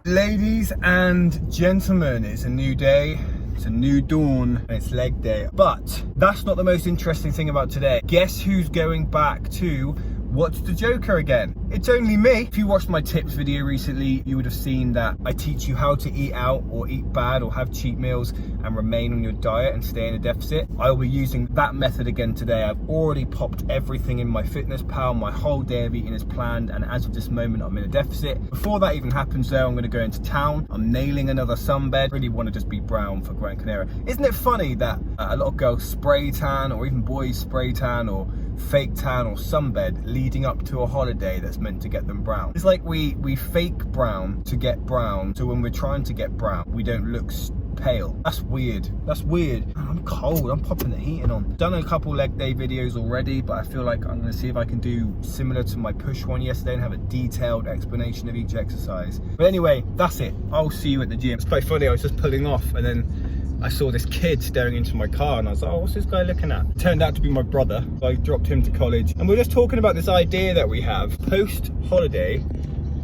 Ladies and gentlemen, it's a new day, it's a new dawn, and it's leg day. But that's not the most interesting thing about today. Guess who's going back to watch the Joker again? It's only me. If you watched my tips video recently, you would have seen that I teach you how to eat out or eat bad or have cheat meals and remain on your diet and stay in a deficit. I will be using that method again today. I've already popped everything in my fitness pal. My whole day of eating is planned, and as of this moment, I'm in a deficit. Before that even happens though, I'm gonna go into town. I'm nailing another sunbed. Really wanna just be brown for Gran Canaria. Isn't it funny that a lot of girls spray tan, or even boys spray tan or fake tan or sunbed leading up to a holiday that's meant to get them brown? It's like we fake brown to get brown, so when we're trying to get brown, we don't look pale. That's weird. That's weird. I'm cold. I'm popping the heating on. Done a couple leg day videos already, but I feel like I'm gonna see if I can do similar to my push one yesterday and have a detailed explanation of each exercise. But anyway, that's it. I'll see you at the gym. It's quite funny. I was just pulling off and then I saw this kid staring into my car and I was like, oh, what's this guy looking at? It turned out to be my brother. So I dropped him to college and we're just talking about this idea that we have. Post-holiday,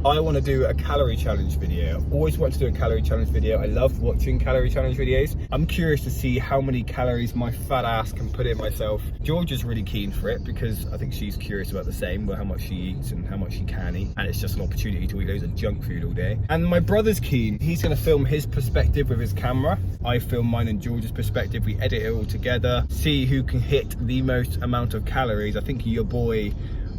I want to do a calorie challenge video. I've always wanted to do a calorie challenge video. I love watching calorie challenge videos. I'm curious to see how many calories my fat ass can put in myself. Georgia's really keen for it because I think she's curious about the same, about how much she eats and how much she can eat. And it's just an opportunity to eat loads of junk food all day. And my brother's keen. He's going to film his perspective with his camera. I film mine and George's perspective. We edit it all together. See who can hit the most amount of calories. I think your boy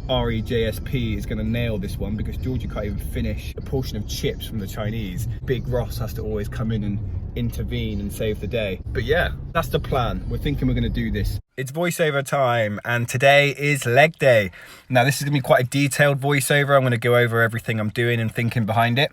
REJSP is going to nail this one because Georgia can't even finish a portion of chips from the Chinese. Big Ross has to always come in and intervene and save the day. But yeah, that's the plan. We're thinking we're going to do this. It's voiceover time and today is leg day. Now this is going to be quite a detailed voiceover. I'm going to go over everything I'm doing and thinking behind it.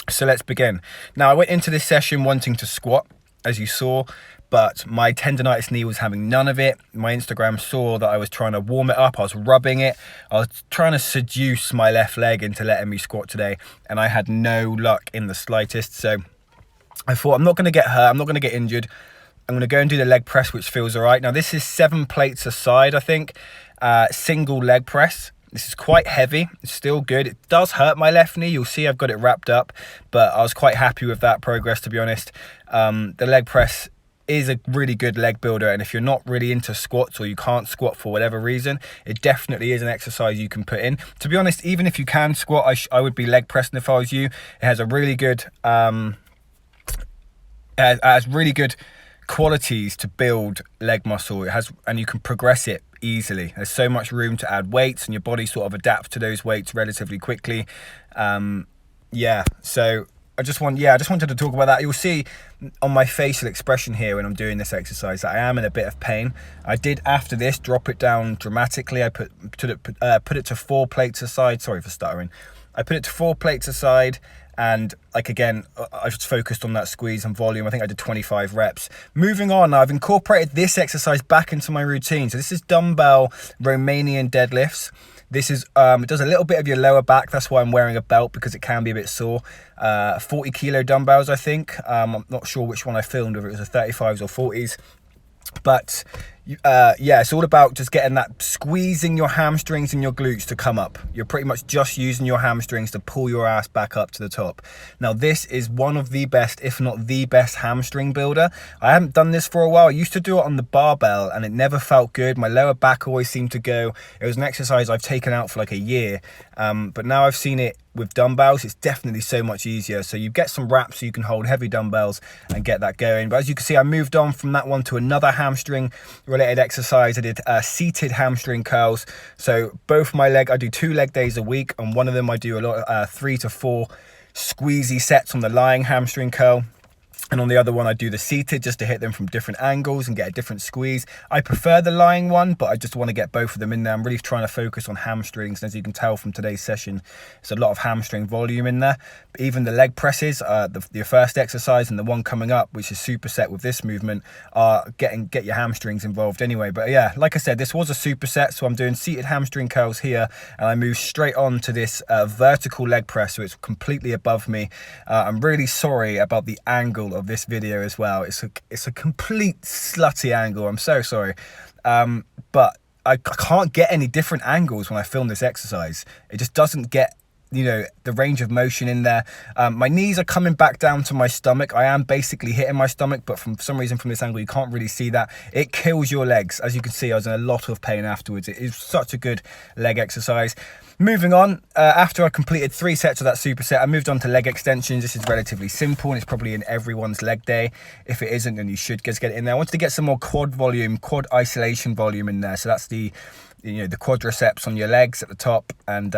So let's begin. Now I went into this session wanting to squat, as you saw, but my tendonitis knee was having none of it. My Instagram saw that I was trying to warm it up. I was rubbing it. I was trying to seduce my left leg into letting me squat today, and I had no luck in the slightest. So I thought, I'm not going to get hurt. I'm not going to get injured. I'm going to go and do the leg press, which feels all right. Now, this is 7 plates a side, I think. Single leg press. This is quite heavy. It's still good. It does hurt my left knee. You'll see I've got it wrapped up, but I was quite happy with that progress, to be honest. The leg press is a really good leg builder, and if you're not really into squats or you can't squat for whatever reason, it definitely is an exercise you can put in. To be honest, even if you can squat, I would be leg pressing if I was you. It has a really good has really good qualities to build leg muscle. It has, and you can progress it easily. There's so much room to add weights and your body sort of adapts to those weights relatively quickly. So I just wanted to talk about that. You'll see on my facial expression here when I'm doing this exercise that I am in a bit of pain. I did after this drop it down dramatically. I put it to 4 plates aside. Sorry for stuttering. I put it to 4 plates aside, and like again, I just focused on that squeeze and volume. I think I did 25 reps. Moving on, I've incorporated this exercise back into my routine. So this is dumbbell Romanian deadlifts. This is, it does a little bit of your lower back. That's why I'm wearing a belt, because it can be a bit sore. 40 kilo dumbbells, I think. I'm not sure which one I filmed, whether it was the 35s or 40s. But yeah, it's all about just getting that, squeezing your hamstrings and your glutes to come up. You're pretty much just using your hamstrings to pull your ass back up to the top. Now this is one of the best, if not the best, hamstring builder. I haven't done this for a while. I used to do it on the barbell and it never felt good. My lower back always seemed to go. It was an exercise I've taken out for like a year, but now I've seen it with dumbbells. It's definitely so much easier. So you get some wraps so you can hold heavy dumbbells and get that going. But as you can see, I moved on from that one to another hamstring related exercise. I did seated hamstring curls. So both my leg, I do 2 leg days a week, and one of them I do a lot of 3 to 4 squeezy sets on the lying hamstring curl. And on the other one, I do the seated just to hit them from different angles and get a different squeeze. I prefer the lying one, but I just want to get both of them in there. I'm really trying to focus on hamstrings. And as you can tell from today's session, there's a lot of hamstring volume in there. But even the leg presses, the first exercise and the one coming up, which is superset with this movement, are get your hamstrings involved anyway. But yeah, like I said, this was a superset. So I'm doing seated hamstring curls here, and I move straight on to this vertical leg press. So it's completely above me. I'm really sorry about the angle of this video as well. It's a complete slutty angle. I'm so sorry, but I can't get any different angles when I film this exercise. It just doesn't get you know, the range of motion in there. My knees are coming back down to my stomach. I am basically hitting my stomach, but from some reason from this angle you can't really see that. It kills your legs. As you can see, I was in a lot of pain afterwards. It is such a good leg exercise. Moving on, after I completed 3 sets of that superset, I moved on to leg extensions. This is relatively simple and it's probably in everyone's leg day. If it isn't, then you should just get it in there. I wanted to get some more quad volume, quad isolation volume in there. So that's the, you know, the quadriceps on your legs at the top. And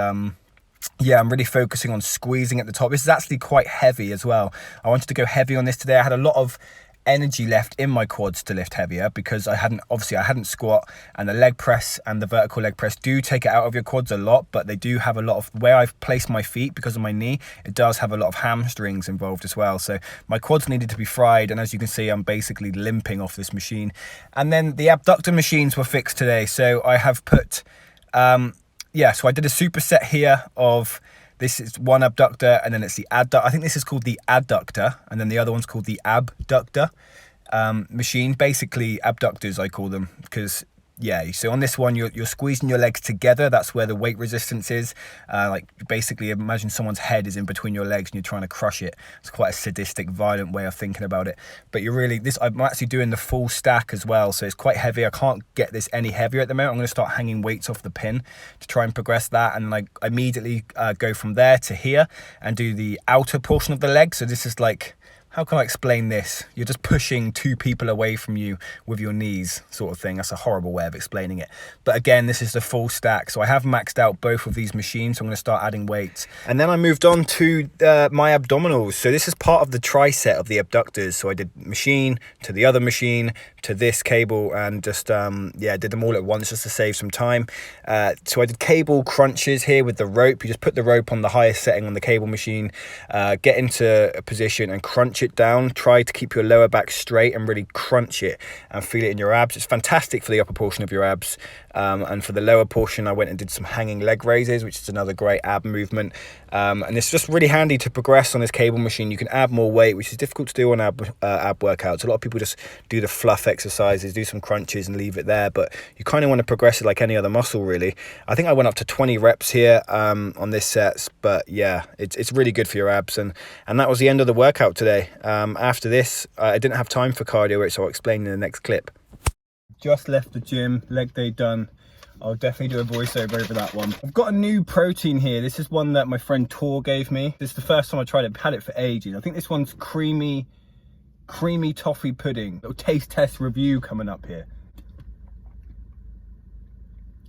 yeah, I'm really focusing on squeezing at the top. This is actually quite heavy as well. I wanted to go heavy on this today. I had a lot of energy left in my quads to lift heavier because I hadn't squat, and the leg press and the vertical leg press do take it out of your quads a lot, but they do have a lot of, where I've placed my feet because of my knee, it does have a lot of hamstrings involved as well. So my quads needed to be fried, and as you can see, I'm basically limping off this machine. And then the abductor machines were fixed today. So I have put yeah, so I did a superset here of, this is one abductor, and then it's the adductor. I think this is called the adductor, and then the other one's called the abductor machine. Basically, abductors, I call them, because, yeah, so on this one, you're squeezing your legs together. That's where the weight resistance is. Like, basically, imagine someone's head is in between your legs and you're trying to crush it. It's quite a sadistic, violent way of thinking about it. But you're really, I'm actually doing the full stack as well, so it's quite heavy. I can't get this any heavier at the moment. I'm going to start hanging weights off the pin to try and progress that, and like immediately go from there to here and do the outer portion of the leg. So this is like, how can I explain this? You're just pushing 2 people away from you with your knees, sort of thing. That's a horrible way of explaining it. But again, this is the full stack. So I have maxed out both of these machines. So I'm going to start adding weights. And then I moved on to my abdominals. So this is part of the tri-set of the abductors. So I did machine to the other machine to this cable, and just, yeah, did them all at once just to save some time. So I did cable crunches here with the rope. You just put the rope on the highest setting on the cable machine, get into a position and crunch it down. Try to keep your lower back straight and really crunch it and feel it in your abs. It's fantastic for the upper portion of your abs, and for the lower portion I went and did some hanging leg raises, which is another great ab movement, and it's just really handy to progress on this cable machine. You can add more weight, which is difficult to do on ab workouts. A lot of people just do the fluff exercises, do some crunches and leave it there, but you kind of want to progress it like any other muscle, really. I think I went up to 20 reps here on this sets, but yeah, it's really good for your abs. And that was the end of the workout today. After this, I didn't have time for cardio, which I'll explain in the next clip. Just left the gym, leg day done. I'll definitely do a voiceover over that one. I've got a new protein here. This is one that my friend Tor gave me. This is the first time I tried it. I've had it for ages. I think this one's creamy toffee pudding. Little taste test review coming up here.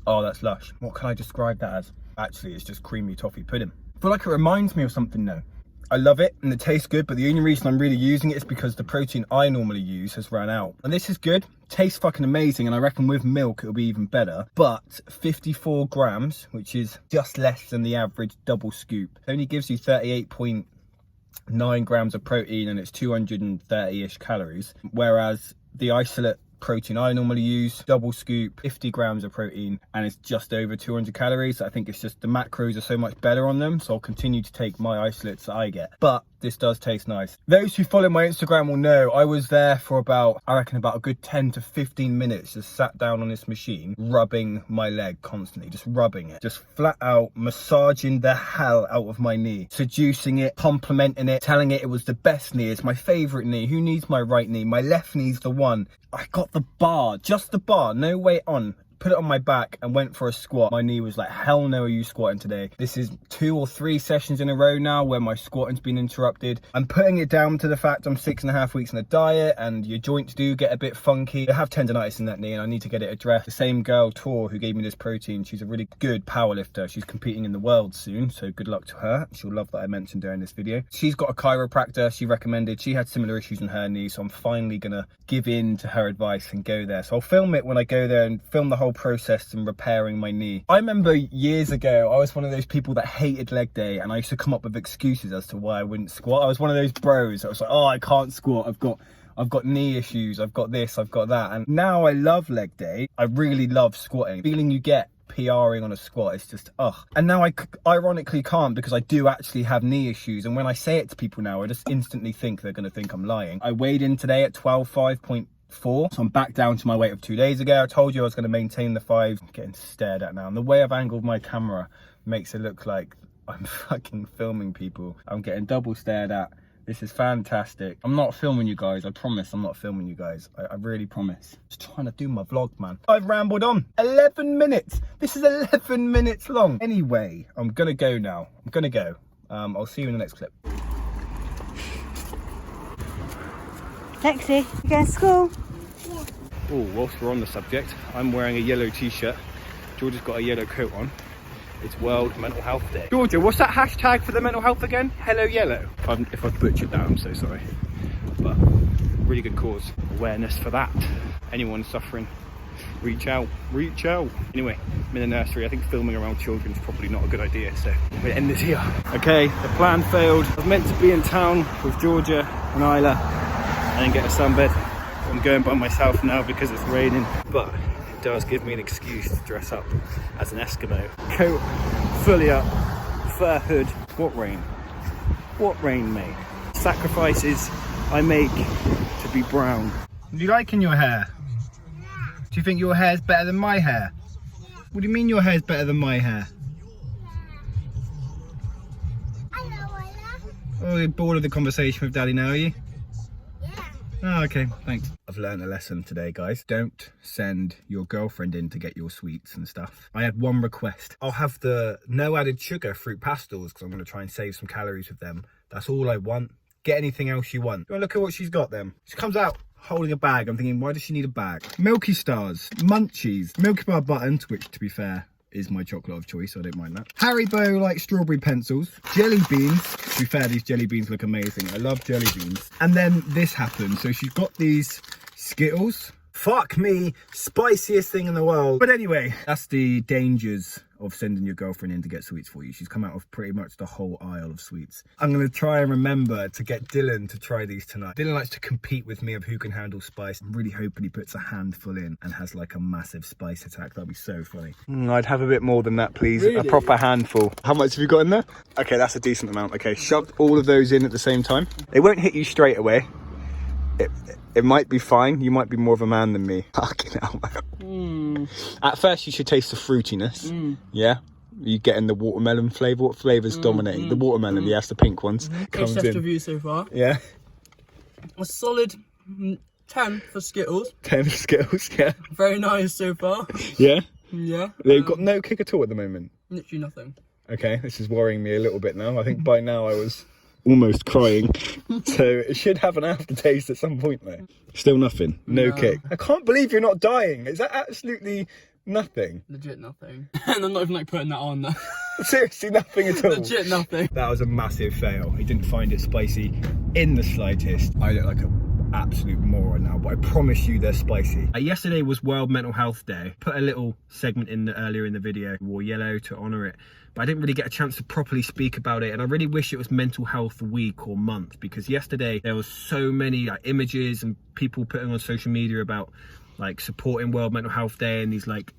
Oh, that's lush. What can I describe that as? Actually, it's just creamy toffee pudding. I feel like it reminds me of something though. I love it and it tastes good, but the only reason I'm really using it is because the protein I normally use has run out. And this is good, tastes fucking amazing, and I reckon with milk it'll be even better. But 54 grams, which is just less than the average double scoop, it only gives you 38.9 grams of protein, and it's 230-ish calories. Whereas the isolate protein I normally use, double scoop, 50 grams of protein, and it's just over 200 calories. I think it's just the macros are so much better on them, so I'll continue to take my isolates that I get. But this does taste nice. Those who follow my Instagram will know I was there for about, I reckon about a good 10 to 15 minutes, just sat down on this machine, rubbing my leg constantly, just rubbing it, just flat out massaging the hell out of my knee, seducing it, complimenting it, telling it was the best knee, it's my favorite knee, who needs my right knee, my left knee's the one. I got the bar, just the bar, no weight on, put it on my back and went for a squat. My knee was like, hell no, are you squatting today? This is 2 or 3 sessions in a row now where my squatting's been interrupted. I'm putting it down to the fact I'm 6.5 weeks in a diet, and your joints do get a bit funky. I have tendonitis in that knee and I need to get it addressed. The same girl, Tor, who gave me this protein, she's a really good power lifter. She's competing in the world soon, so good luck to her. She'll love that I mentioned her in this video. She's got a chiropractor she recommended. She had similar issues in her knee, so I'm finally gonna give in to her advice and go there. So I'll film it when I go there and film the whole process in repairing my knee. I remember years ago, I was one of those people that hated leg day, and I used to come up with excuses as to why I wouldn't squat. I was one of those bros. I was like, oh, I can't squat. I've got knee issues. I've got this, I've got that. And now I love leg day. I really love squatting. The feeling you get PRing on a squat is just, ugh. And now I ironically can't, because I do actually have knee issues. And when I say it to people now, I just instantly think they're going to think I'm lying. I weighed in today at 12.5.4, so I'm back down to my weight of 2 days ago. I told you I was going to maintain the 5. I'm getting stared at now, and the way I've angled my camera makes it look like I'm fucking filming people. I'm getting double stared at. This is fantastic. I'm not filming you guys. I promise I'm not filming you guys. I really promise. Just trying to do my vlog, man. I've rambled on. 11 minutes. This is 11 minutes long. Anyway, I'm gonna go now. I'm gonna go. I'll see you in the next clip. Lexi, you going to school? Yeah. Oh, whilst we're on the subject, I'm wearing a yellow t-shirt. Georgia's got a yellow coat on. It's World Mental Health Day. Georgia, what's that hashtag for the mental health again? Hello Yellow. If I've butchered that, I'm so sorry. But really good cause. Awareness for that. Anyone suffering, reach out, reach out. Anyway, I'm in the nursery. I think filming around children is probably not a good idea, so I'm gonna end this here. Okay, the plan failed. I was meant to be in town with Georgia and Isla and then get a sunbed. I'm going by myself now because it's raining, but it does give me an excuse to dress up as an Eskimo. Coat fully up, fur hood. What rain? What rain, mate? Sacrifices I make to be brown. What do you like in your hair? Do you think your hair's better than my hair? What do you mean your hair's better than my hair? Oh, you're bored of the conversation with Daddy now, are you? Oh, okay, thanks. I've learned a lesson today, guys. Don't send your girlfriend in to get your sweets and stuff. I had one request. I'll have the no added sugar fruit pastels because I'm going to try and save some calories with them. That's all I want. Get anything else you want. Look at what she's got then. She comes out holding a bag. I'm thinking, why does she need a bag? Milky Stars, Munchies, Milky Bar Buttons, which to be fair, is my chocolate of choice, so I don't mind that. Haribo like strawberry pencils, jelly beans. To be fair, these jelly beans look amazing. I love jelly beans. And then this happened. So she's got these Skittles. Fuck me, spiciest thing in the world. But anyway, that's the dangers of sending your girlfriend in to get sweets for you. She's come out with pretty much the whole aisle of sweets. I'm gonna try and remember to get Dylan to try these tonight. Dylan likes to compete with me of who can handle spice. I'm really hoping he puts a handful in and has like a massive spice attack. That'd be so funny. I'd have a bit more than that, please. Really? A proper handful. How much have you got in there? Okay, that's a decent amount. Okay, shove all of those in at the same time. It won't hit you straight away. It might be fine. You might be more of a man than me. Fucking hell, man. At first, you should taste the fruitiness. Yeah? You getting the watermelon flavour? What flavour's dominating? The watermelon, yes, the pink ones. Comes Best in. review so far. Yeah? A solid 10 for Skittles. 10 for Skittles, yeah. Very nice so far. Yeah? Yeah. They've got no kick at all at the moment. Literally nothing. Okay, this is worrying me a little bit now. I think by now I was almost crying. So it should have an aftertaste at some point though. Still nothing. No kick. I can't believe you're not dying. Is that absolutely nothing? Legit nothing. And I'm not even like putting that on. Seriously, nothing at all. Legit nothing. That was a massive fail. He didn't find it spicy in the slightest. I look like an absolute moron now, but I promise you they're spicy. Yesterday was World Mental Health Day. Put a little segment in earlier in the video. Wore yellow to honour it. But I didn't really get a chance to properly speak about it, and I really wish it was Mental Health Week or month, because yesterday there was so many like images and people putting on social media about like supporting World Mental Health Day and these like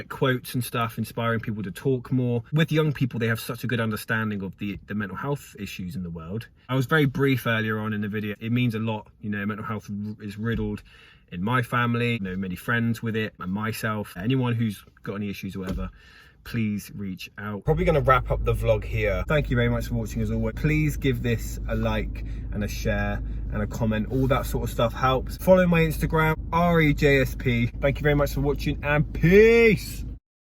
quotes and stuff, inspiring people to talk more. With young people, they have such a good understanding of the mental health issues in the world. I was very brief earlier on in the video. It means a lot, you know, mental health is riddled in my family, you know, many friends with it, and myself. Anyone who's got any issues or whatever, please reach out. Probably going to wrap up the vlog here. Thank you very much for watching as always. Please give this a like and a share and a comment. All that sort of stuff helps. Follow my Instagram, REJSP. Thank you very much for watching and peace.